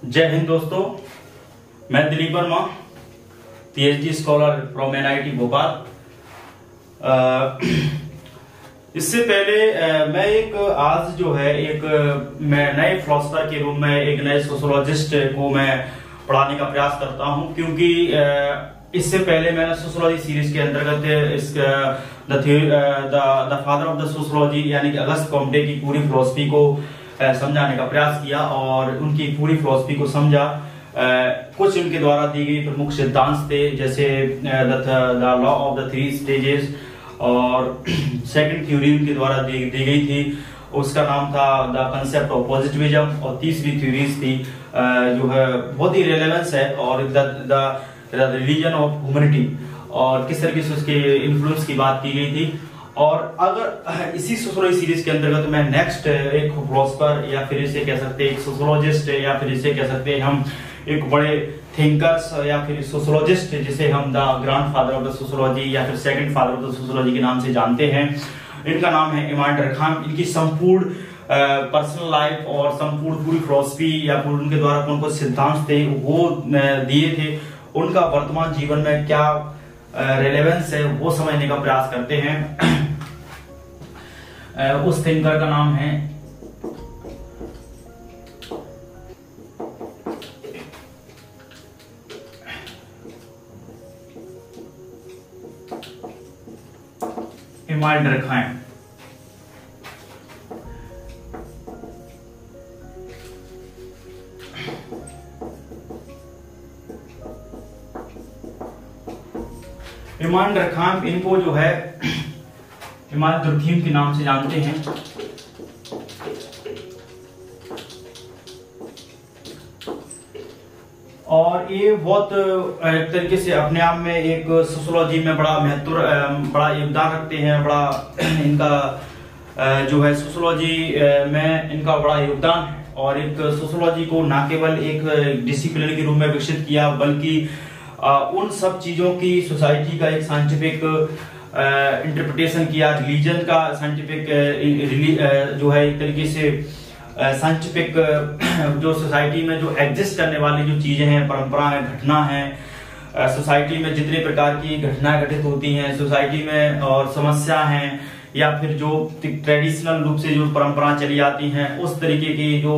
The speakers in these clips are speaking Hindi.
जय हिंद दोस्तों, मैं Dilip Verma, PhD scholar from NIT Bhopal. इससे पहले मैं आज जो है मैं नए फिलोसफर के रूप में एक नए सोशियोलॉजिस्ट को मैं पढ़ाने का प्रयास करता हूं, क्योंकि इससे पहले मैंने सोशियोलॉजी सीरीज के अंतर्गत the father of the sociology यानी कि अगस्त कॉम्टे की पूरी फिलोसफी को समझाने का प्रयास किया और उनकी पूरी फिलोसफी को समझा। कुछ उनके द्वारा दी गई प्रमुख सिद्धांत थे, जैसे the law of the three stages, और सेकंड थ्योरी उनके द्वारा दी गई थी, उसका नाम था द कंसेप्ट ऑफ पॉजिटिविज्म, और तीसरी थ्योरीज थी जो है बहुत ही रेलेवेंस है, और द रिलीजन ऑफ ह्यूमैनिटी, और किस तरीके से उसके इन्फ्लुएंस की बात की गई थी। और अगर इसी सोशियोलॉजी सीरीज के अंतर्गत मैं नेक्स्ट एक फिलोसफर या फिर इसे कह सकते हैं एक सोशियोलॉजिस्ट, या फिर इसे कह सकते हैं हम एक बड़े थिंकर्स या फिर सोशियोलॉजिस्ट, जिसे हम the grandfather of the sociology या फिर second father of the sociology के नाम से जानते हैं, इनका नाम है इमानुएल डर्कहाम। इनकी संपूर्ण पर्सनल लाइफ और संपूर्ण पूरी फिलोसफी या फिर उनके द्वारा कौन कौन सिद्धांत थे वो दिए थे, उनका वर्तमान जीवन में क्या रेलेवेंस है वो समझने का प्रयास करते हैं। उस थिंकर का नाम है इमानुएल डर्कहाम। इमानुएल डर्कहाम, इनको जो है इमानुएल डर्कहाम के नाम से जानते हैं। और ये बहुत एक तरीके से अपने आप में एक सोशियोलॉजी में बड़ा महत्व, बड़ा योगदान रखते हैं। बड़ा इनका जो है सोशियोलॉजी में इनका बड़ा योगदान है, और एक सोशियोलॉजी को न केवल एक डिसिप्लिन के रूप में विकसित किया, बल्कि उन सब चीजों की सोसाइटी का एक साइंटिफिक इंटरप्रिटेशन किया, रिलीजन का साइंटिफिक जो है एक तरीके से साइंटिफिक जो सोसाइटी में जो एग्जिस्ट करने वाली जो चीजें हैं, परंपरा है, घटना है, सोसाइटी में जितने प्रकार की घटनाएं घटित होती हैं सोसाइटी में, और समस्या हैं, या फिर जो ट्रेडिशनल रूप से जो परंपरा चली आती हैं, उस तरीके की जो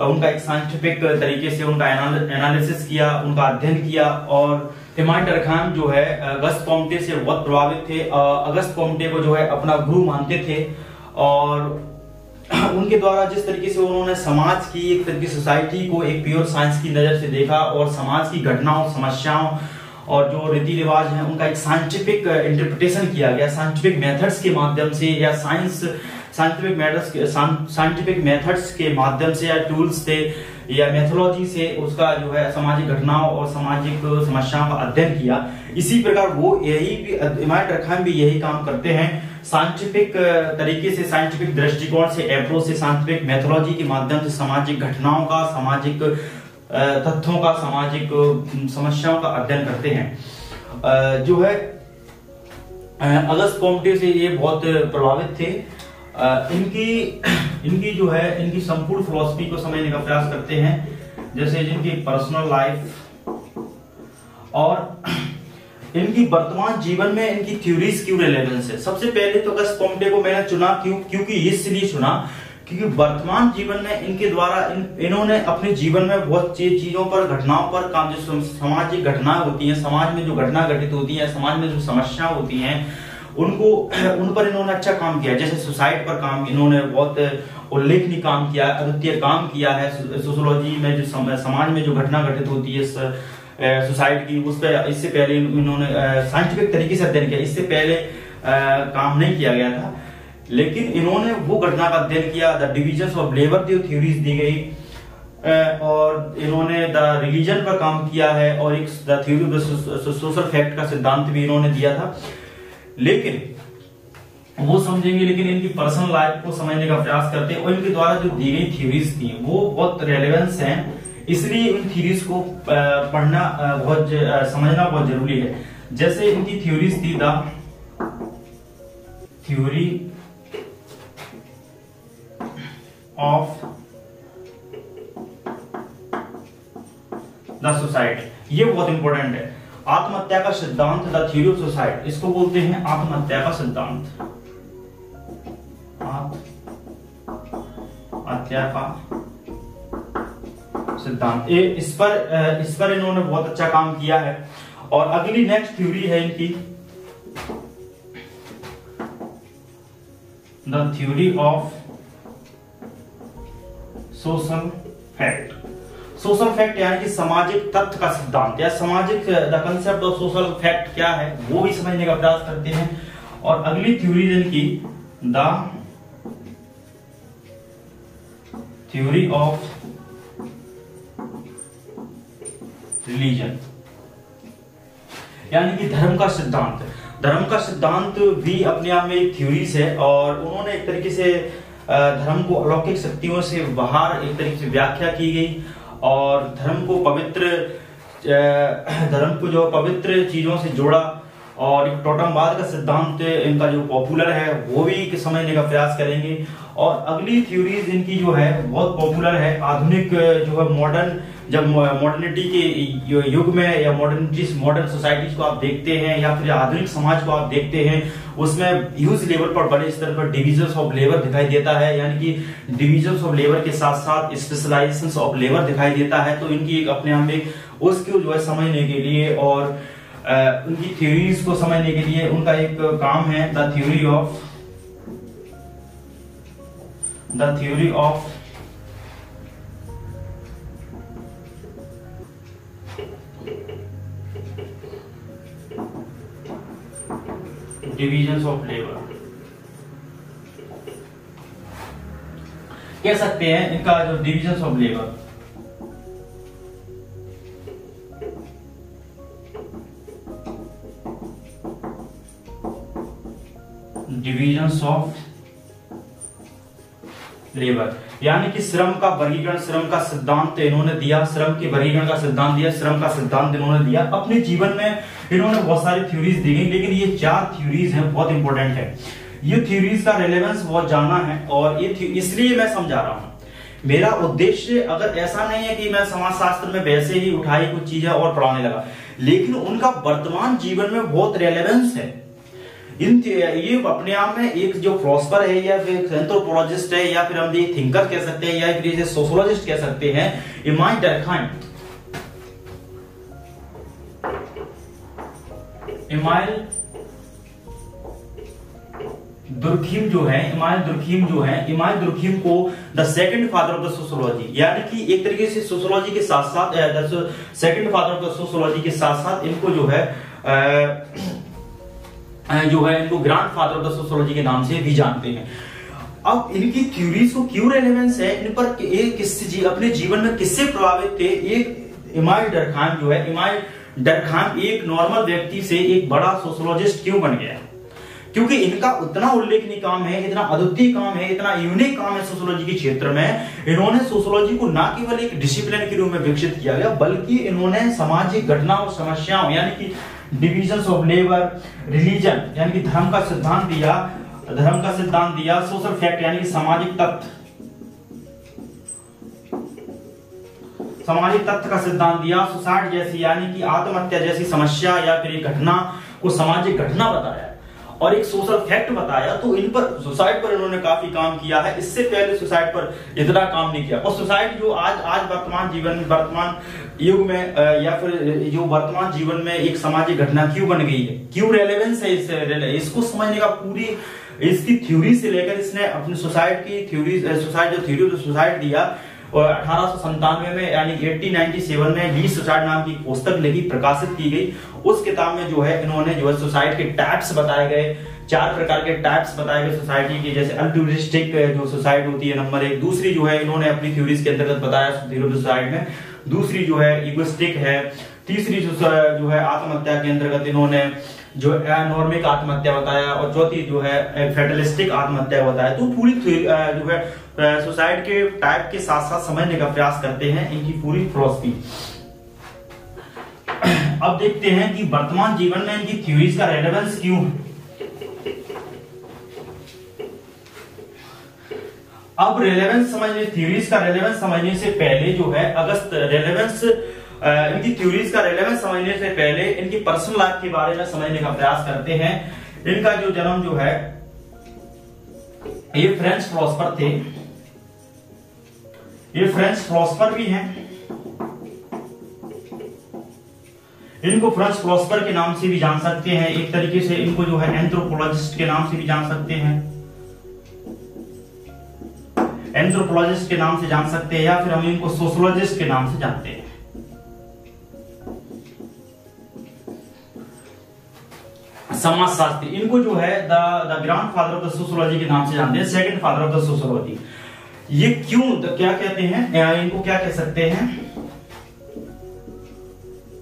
उनका एक साइंटिफिक तरीके से उनका एनालिसिस किया, उनका अध्ययन किया। और इमानुएल डर्कहाम जो है अगस्त कॉम्टे से बहुत प्रभावित थे। अगस्त कॉम्टे को जो है अपना गुरु मानते थे, और उनके द्वारा जिस तरीके से उन्होंने समाज की एक तरीके सोसाइटी को एक प्योर साइंस की नजर से देखा, और समाज की घटनाओं, समस्याओं और जो रीति रिवाज हैं उनका एक साइंटिफिक इंटरप्रिटेशन किया गया, साइंटिफिक मेथड्स के माध्यम से, या साइंटिफिक मेथड्स के माध्यम से, या टूल्स से या मेथोलॉजी से उसका जो है सामाजिक घटनाओं और सामाजिक समस्याओं का अध्ययन किया। इसी प्रकार वो इमानुएल डर्कहाम भी यही काम करते हैं, साइंटिफिक तरीके से, साइंटिफिक दृष्टिकोण से, अप्रोच से, साइंटिफिक मेथोलॉजी के माध्यम से सामाजिक घटनाओं का, सामाजिक तथ्यों का, सामाजिक समस्याओं का अध्ययन करते हैं। जो है अगस्त कॉम्टे से ये बहुत प्रभावित थे। इनकी जो है इनकी संपूर्ण फिलोसफी को समझने का प्रयास करते हैं, जैसे जिनकी पर्सनल लाइफ और इनकी वर्तमान जीवन में इनकी थ्योरीज क्यों रेलेवेंस है। सबसे पहले तो अगस्त कॉम्टे को मैंने चुना क्योंकि इसलिए चुना क्योंकि वर्तमान जीवन में इनके द्वारा इन्होंने अपने जीवन में बहुत चीजों पर, घटनाओं पर काम, जो सामाजिक घटनाएं होती हैं, समाज में जो घटना घटित होती है, समाज में जो समस्या होती हैं, उन पर इन्होंने अच्छा काम किया। जैसे सुसाइड पर काम इन्होंने बहुत उल्लेखनीय काम किया, अद्वितीय काम किया है। सोशियोलॉजी में जो समाज में जो घटना घटित होती है सुसाइड की, उस पर इससे पहले इन्होंने साइंटिफिक तरीके से अध्ययन किया, इससे पहले काम नहीं किया गया था, लेकिन इन्होंने वो घटना का अध्ययन किया। द डिविजन ऑफ लेबर जो थ्योरीज दी गई, और इन्होंने द रिलीजन पर काम किया है, और एक the theory of the social fact का सिद्धांत भी इन्होंने दिया था। लेकिन वो समझेंगे, लेकिन इनकी पर्सनल लाइफ को समझने का प्रयास करते हैं, और इनके द्वारा जो दी गई थ्योरीज थी वो बहुत रेलेवेंस हैं, इसलिए इन थ्योरीज को पढ़ना समझना बहुत जरूरी है। जैसे इनकी थ्योरीज थी the theory of the suicide, ये बहुत इंपॉर्टेंट है। आत्महत्या का सिद्धांत, द थ्योरी ऑफ सुसाइड, इसको बोलते हैं आत्महत्या का सिद्धांत। आत्महत्या का सिद्धांत, इस पर इन्होंने बहुत अच्छा काम किया है। और अगली नेक्स्ट थ्योरी है इनकी the theory of social fact. Social fact यानी कि सामाजिक तथ्य का सिद्धांत, या सामाजिक the concept of social fact क्या है वो भी समझने का प्रयास करते हैं। और अगली थ्योरी इनकी द थ्योरी ऑफ रिलीजन, यानी कि धर्म का सिद्धांत। धर्म का सिद्धांत भी अपने आप में एक थ्योरीज है, और उन्होंने एक तरीके से धर्म को अलौकिक शक्तियों से बाहर एक तरीके से व्याख्या की गई, और धर्म को जो पवित्र चीजों से जोड़ा, और एक टोटमवाद का सिद्धांत इनका जो पॉपुलर है वो भी समझने का प्रयास करेंगे। और अगली थ्योरीज इनकी जो है बहुत पॉपुलर है, आधुनिक जो है मॉडर्न, जब मॉडर्निटी के युग में या मॉडर्न सोसाइटीज को आप देखते हैं या फिर आधुनिक समाज को आप देखते हैं, उसमें ह्यूज लेवल पर बड़े स्तर पर डिविजन्स ऑफ लेबर दिखाई देता है, यानी कि डिविजन्स ऑफ लेबर के साथ साथ स्पेशलाइजेशंस ऑफ लेबर दिखाई देता है। तो इनकी एक अपने आप में उसको जो है समझने के लिए और उनकी थ्योरीज को समझने के लिए उनका एक काम है the theory of divisions of labour, कह सकते हैं इनका जो divisions of labour. Divisions of labour यानी कि श्रम का वर्गीकरण, श्रम का सिद्धांत इन्होंने दिया, श्रम के वर्गीकरण का सिद्धांत दिया, श्रम का सिद्धांत इन्होंने दिया। अपने जीवन में इन्होंने बहुत सारी थ्योरीज दी गई, लेकिन ये 4 थ्योरीज हैं बहुत इंपॉर्टेंट है। ये थ्योरीज का रेलेवेंस बहुत जाना है, और ये इसलिए मैं समझा रहा हूं। मेरा उद्देश्य अगर ऐसा नहीं है कि मैं समाजशास्त्र में वैसे ही उठाई कुछ चीजें और पढ़ाने लगा, लेकिन उनका वर्तमान जीवन में बहुत रेलेवेंस है। ये अपने आप में एक जो फिलोसोफर है या फिर एंथ्रोपोलॉजिस्ट है या फिर हम एक थिंकर कह सकते हैं या फिर सोशोलॉजिस्ट कह सकते हैं, इमानुएल डर्कहाइम, इमानुएल दुर्खीम को the second father of the sociology, यानी कि एक तरीके से सोशोलॉजी के साथ साथ second father of the sociology के साथ साथ इनको जो है इनको grand father of the sociology के नाम से भी जानते हैं। अब इनकी थ्योरीज को क्यों रेलेवेंस है, इन पर अपने जीवन में किससे प्रभावित थे। एक इमानुएल डर्कहाइम जो है, इमानुएल डर्कहाइम एक नॉर्मल व्यक्ति से एक बड़ा सोशोलॉजिस्ट क्यों बन गया, क्योंकि इनका उतना उल्लेखनीय काम है, इतना अद्वितीय काम है, इतना यूनिक काम है सोशोलॉजी के क्षेत्र में। इन्होंने सोशोलॉजी को न केवल एक डिसिप्लिन के रूप में विकसित किया गया, बल्कि इन्होंने सामाजिक घटनाओं, समस्याओं यानी कि डिविजन्स ऑफ लेबर, रिलीजन यानी कि धर्म का सिद्धांत दिया, सोशल फैक्ट यानी कि सामाजिक तथ्य का सिद्धांत दिया, सुसाइड जैसी यानी कि आत्महत्या जैसी समस्या या फिर एक घटना को सामाजिक घटना बताया, और एक सोशल फैक्ट बताया। तो इन पर, सुसाइड पर इन्होंने काफी काम किया है। इससे पहले सुसाइड पर इतना काम नहीं किया। और सुसाइड जो आज वर्तमान युग में या फिर जो वर्तमान जीवन में एक सामाजिक घटना क्यों बन गई है, क्यों रेलेवेंस है, इसको समझने का पूरी इसकी थ्योरी से लेकर इसने अपनी सुसाइड की थ्योरी, सुसाइड दिया। और 1897 में यानी 1897 में ली सुसाइड नाम की पुस्तक लिखी, प्रकाशित की गई। उस किताब में जो है इन्होंने जो है सुसाइड के टाइप्स बताए गए, 4 प्रकार के टाइप्स बताए गए सोसाइटी के, जैसे अल्ट्रुइस्टिक जो सुसाइड होती है नंबर 1, दूसरी जो है इन्होंने अपनी थ्योरीज के अंतर्गत बताया सुसाइड में, दूसरी जो है इगोइस्टिक है, तीसरी जो है आत्महत्या के अंतर्गत इन्होंने जो नॉर्मिक आत्महत्या बताया, और चौथी जो है फेटलिस्टिक आत्महत्या बताया। तो पूरी जो है सुसाइड के टाइप के साथ साथ समझने का प्रयास करते हैं इनकी पूरी फिलॉसफी। अब देखते हैं कि वर्तमान जीवन में इनकी थ्योरीज का रेलेवेंस क्यों है। अब रेलेवेंस समझने, थ्योरीज का रेलेवेंस समझने से पहले जो है रेलेवेंस इनकी थ्योरीज का रेलेवेंस समझने से पहले इनकी पर्सनल लाइफ के बारे में समझने का प्रयास करते हैं। इनका जो जन्म जो है, ये फ्रेंच फिलोसोफर थे, ये फ्रेंच फिलोसोफर भी हैं। इनको फ्रेंच फिलोसोफर के नाम से भी जान सकते हैं, एक तरीके से इनको जो है एंथ्रोपोलॉजिस्ट के नाम से भी जान सकते हैं, एंथ्रोपोलॉजिस्ट के नाम से जान सकते हैं, या फिर हम इनको सोशियोलॉजिस्ट के नाम से जानते हैं। समाजशास्त्री, इनको जो है the grand father of the sociology के नाम से जानते हैं, second father of the sociology. ये क्यों, क्या कहते हैं इनको, क्या कह सकते हैं,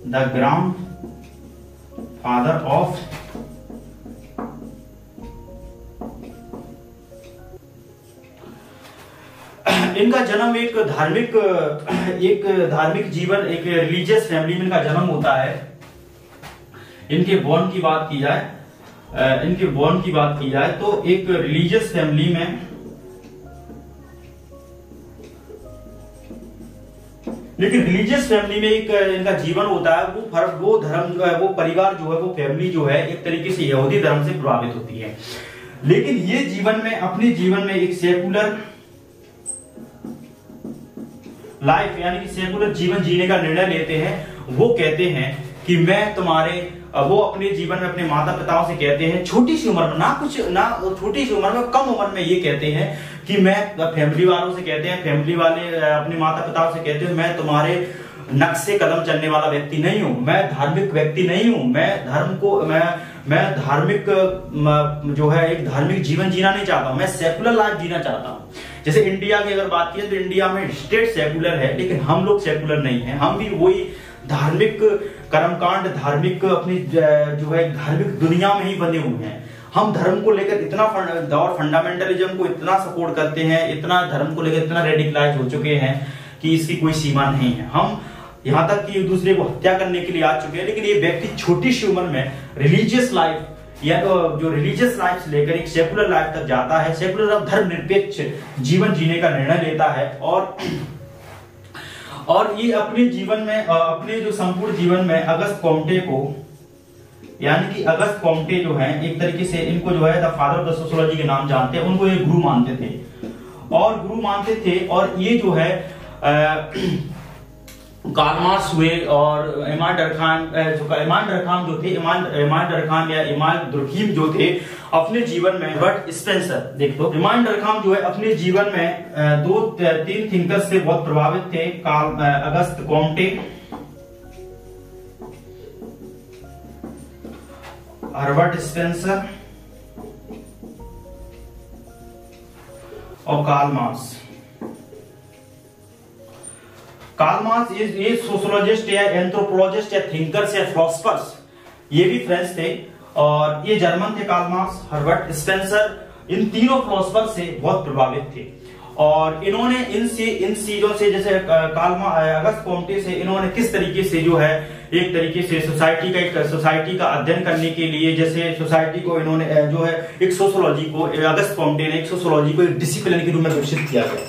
द ग्रैंड फादर ऑफ इनका जन्म एक धार्मिक जीवन, एक रिलीजियस फैमिली में इनका जन्म होता है। इनके बॉर्न की बात की जाए, तो एक रिलीजियस फैमिली में, लेकिन रिलीजियस फैमिली में एक इनका जीवन होता है। वो धर्म जो है, वो परिवार जो है, वो फैमिली जो है, एक तरीके से यहूदी धर्म से प्रभावित होती है। लेकिन ये जीवन में, अपने जीवन में एक सेकुलर लाइफ यानी कि सेकुलर जीवन जीने का निर्णय लेते हैं। वो कहते हैं कि मैं तुम्हारे, वो अपने जीवन में अपने माता पिताओं से कहते हैं, छोटी सी उम्र में, छोटी सी उम्र में, कम उम्र में ये कहते हैं कि मैं, फैमिली वालों से कहते हैं, फैमिली वाले अपने माता पिताओं से कहते हैं, मैं तुम्हारे नक्शे कदम चलने वाला व्यक्ति नहीं हूं, मैं धार्मिक व्यक्ति नहीं हूं, मैं धर्म को, मैं धार्मिक जो है, एक धार्मिक जीवन जीना नहीं चाहता हूं, मैं सेकुलर लाइफ जीना चाहता हूं। जैसे इंडिया की अगर बात की तो इंडिया में स्टेट सेकुलर है, लेकिन हम लोग सेकुलर नहीं है। हम भी वही धार्मिक कर्मकांड, धार्मिक अपनी जो है धार्मिक दुनिया में ही बने हुए हैं। हम धर्म को लेकर इतना और फंडामेंटलिज्म को इतना सपोर्ट करते हैं, इतना धर्म को लेकर इतना रेडिकलाइज हो चुके हैं कि इसकी कोई सीमा नहीं है। हम यहाँ तक कि एक दूसरे को हत्या करने के लिए आ चुके हैं। लेकिन ये व्यक्ति छोटी सी उम्र में रिलीजियस लाइफ, या तो जो रिलीजियस लाइफ से लेकर एक सेकुलर लाइफ तक जाता है, सेकुलर धर्मनिरपेक्ष जीवन जीने का निर्णय लेता है। और ये अपने जीवन में, अपने जो संपूर्ण जीवन में अगस्त कॉम्टे को, यानी कि अगस्त कॉम्टे जो है, एक तरीके से इनको जो है the father of the sociology के नाम जानते हैं, उनको ये गुरु मानते थे। और ये जो है कार्ल मार्क्स हुए और इमाम डरखाम जो थे, इमाम डरखाम या इमाम दुर्खीम जो थे, अपने जीवन में, बट स्पेंसर देख लो, इमाम डरखाम जो है अपने जीवन में 2-3 थिंकर्स से बहुत प्रभावित थे, अगस्त कॉम्टे, हर्बर्ट स्पेंसर और कार्ल मार्क्स। ये सोशियोलॉजिस्ट या एंथ्रोपोलॉजिस्ट या थिंकर्स या फिलोसफर्स, ये भी फ्रेंच थे और ये जर्मन थे। कार्ल मार्क्स, हर्बर्ट स्पेंसर, इन तीनों फिलोसफर से बहुत प्रभावित थे। और इन्होंने इन चीजों से, जैसे अगस्त कॉम्टे से, इन्होंने किस तरीके से जो है, एक तरीके से सोसाइटी का अध्ययन करने के लिए, जैसे सोसाइटी को इन्होंने जो है, एक सोशियोलॉजी को, अगस्त कॉम्टे ने एक सोशियोलॉजी को एक डिसिप्लिन के रूप में विकसित किया गया,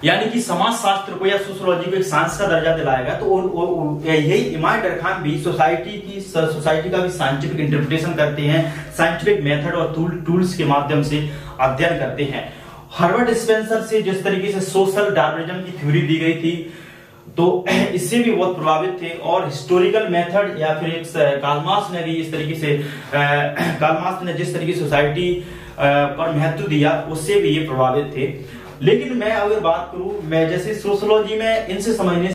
यानी कि समाज शास्त्र को या सोशियोलॉजी को एक साइंस का दर्जा दिलाएगा। तो यही इमाम डरखाम भी सोसाइटी का भी साइंटिफिक इंटरप्रिटेशन करते हैं, साइंटिफिक मेथड और टूल्स के माध्यम से अध्ययन करते हैं। हर्बर्ट स्पेंसर से जिस तरीके से सोशल डार्विनिज्म की थ्योरी दी गई थी, तो इससे भी बहुत प्रभावित थे। और हिस्टोरिकल मेथड या फिर एक कार्ल मार्क्स ने भी इस तरीके से, कार्ल मार्क्स ने जिस तरीके से सोसाइटी पर महत्व दिया, उससे भी ये प्रभावित थे। लेकिन मैं अगर बात करूं, मैं जैसे सोशियोलॉजी में इनसे समझने